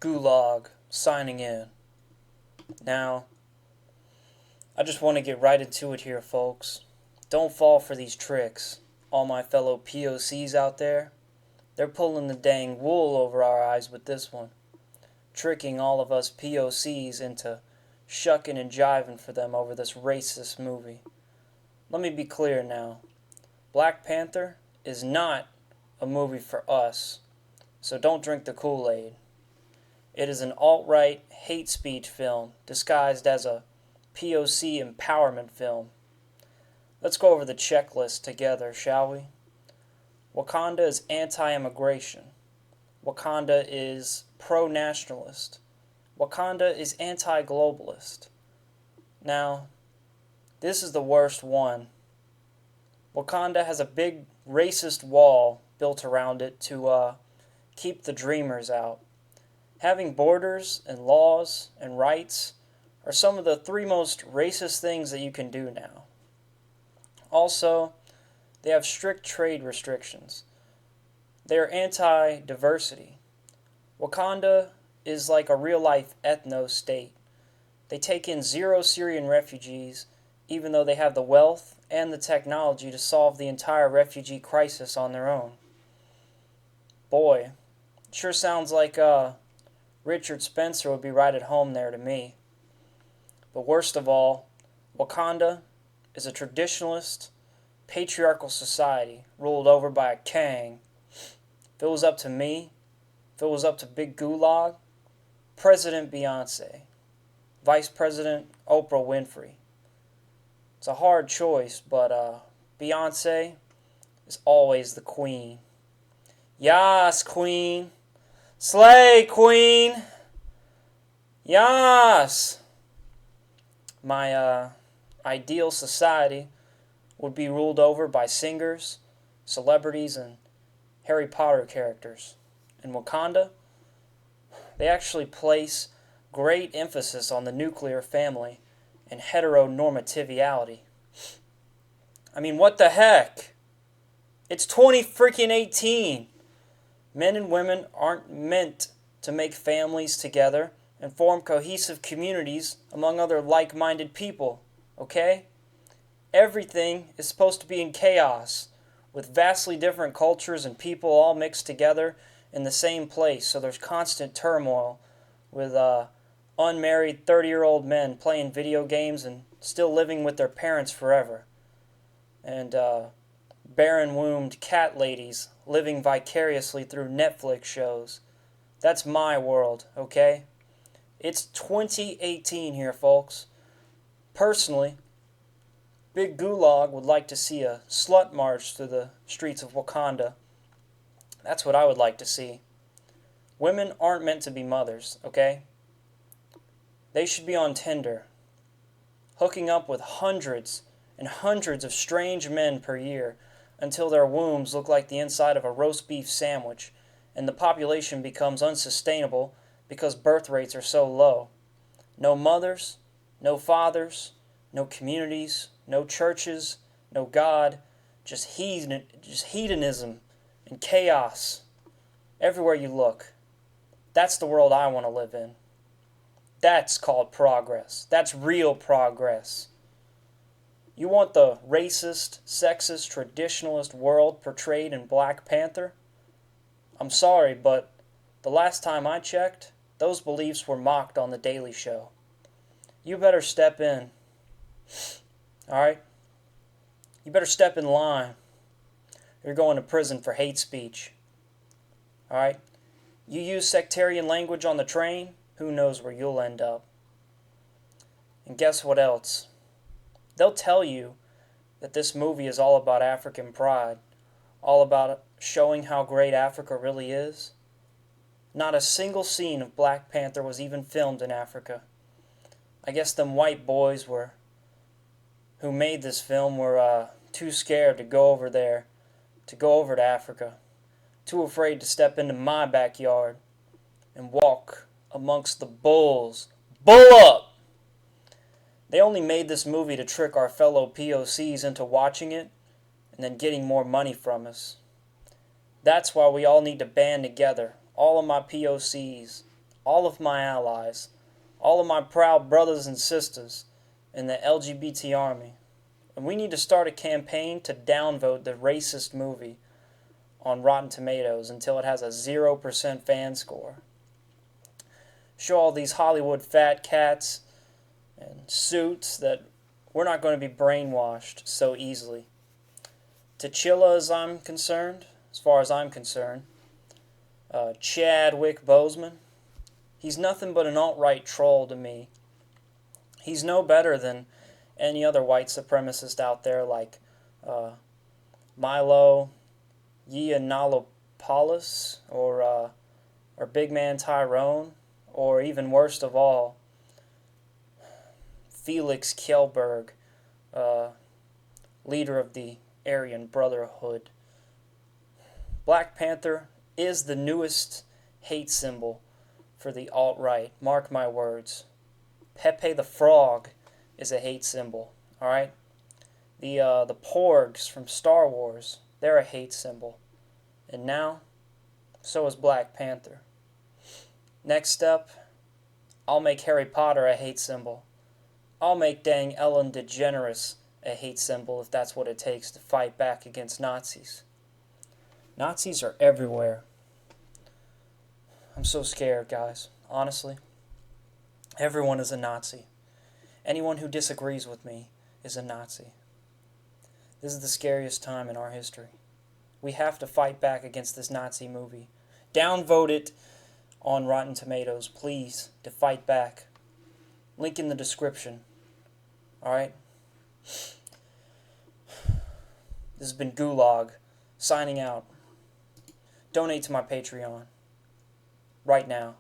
Gulag signing in. Now, I just want to get right into it here, folks. Don't fall for these tricks. All my fellow POCs out there, they're pulling the dang wool over our eyes with this one. Tricking all of us POCs into shucking and jiving for them over this racist movie. Let me be clear now. Black Panther is not a movie for us, so don't drink the Kool-Aid. It is an alt-right hate speech film disguised as a POC empowerment film. Let's go over the checklist together, shall we? Wakanda is anti-immigration. Wakanda is pro-nationalist. Wakanda is anti-globalist. Now, this is the worst one. Wakanda has a big racist wall built around it to keep the dreamers out. Having borders and laws and rights are some of the three most racist things that you can do now. Also, they have strict trade restrictions. They are anti-diversity. Wakanda is like a real-life ethno-state. They take in 0 Syrian refugees, even though they have the wealth and the technology to solve the entire refugee crisis on their own. Boy, it sure sounds like Richard Spencer would be right at home there to me. But worst of all, Wakanda is a traditionalist, patriarchal society ruled over by a king. If it was up to me, if it was up to Big Gulag, President Beyonce, Vice President Oprah Winfrey. It's a hard choice, but Beyonce is always the queen. Yas, queen. Slay, queen. Yas. My ideal society would be ruled over by singers, celebrities, and Harry Potter characters. In Wakanda, they actually place great emphasis on the nuclear family and heteronormativity. I mean, what the heck? It's 2018. Men and women aren't meant to make families together and form cohesive communities among other like-minded people, okay? Everything is supposed to be in chaos, with vastly different cultures and people all mixed together in the same place, so there's constant turmoil with unmarried 30-year-old men playing video games and still living with their parents forever, and barren-wombed cat ladies living vicariously through Netflix shows. That's my world, okay? It's 2018 here, folks. Personally, Big Gulag would like to see a slut march through the streets of Wakanda. That's what I would like to see. Women aren't meant to be mothers, okay? They should be on Tinder, hooking up with hundreds and hundreds of strange men per year until their wombs look like the inside of a roast beef sandwich and the population becomes unsustainable because birth rates are so low. No mothers, no fathers, no communities, no churches, no God, just hedonism and chaos everywhere you look. That's the world I want to live in. That's called progress. That's real progress. You want the racist, sexist, traditionalist world portrayed in Black Panther? I'm sorry, but the last time I checked, those beliefs were mocked on The Daily Show. You better step in. Alright? You better step in line. You're going to prison for hate speech. Alright? You use sectarian language on the train, who knows where you'll end up. And guess what else? They'll tell you that this movie is all about African pride, all about showing how great Africa really is. Not a single scene of Black Panther was even filmed in Africa. I guess them white boys who made this film were too scared to go over there, to go over to Africa, too afraid to step into my backyard and walk amongst the bulls. Bull up! They only made this movie to trick our fellow POCs into watching it and then getting more money from us. That's why we all need to band together, all of my POCs, all of my allies, all of my proud brothers and sisters in the LGBT army. And we need to start a campaign to downvote the racist movie on Rotten Tomatoes until it has a 0% fan score. Show all these Hollywood fat cats and suits that we're not going to be brainwashed so easily. T'Chilla, as far as I'm concerned, Chadwick Boseman, he's nothing but an alt-right troll to me. He's no better than any other white supremacist out there like Milo Yiannopoulos or Big Man Tyrone, or even worst of all, Felix Kjellberg, leader of the Aryan Brotherhood. Black Panther is the newest hate symbol for the alt-right. Mark my words. Pepe the Frog is a hate symbol. All right. The Porgs from Star Wars, they're a hate symbol, and now, so is Black Panther. Next step, I'll make Harry Potter a hate symbol. I'll make dang Ellen DeGeneres a hate symbol if that's what it takes to fight back against Nazis. Nazis are everywhere. I'm so scared, guys. Honestly. Everyone is a Nazi. Anyone who disagrees with me is a Nazi. This is the scariest time in our history. We have to fight back against this Nazi movie. Downvote it on Rotten Tomatoes, please, to fight back. Link in the description. Alright? This has been Gulag, signing out. Donate to my Patreon. Right now.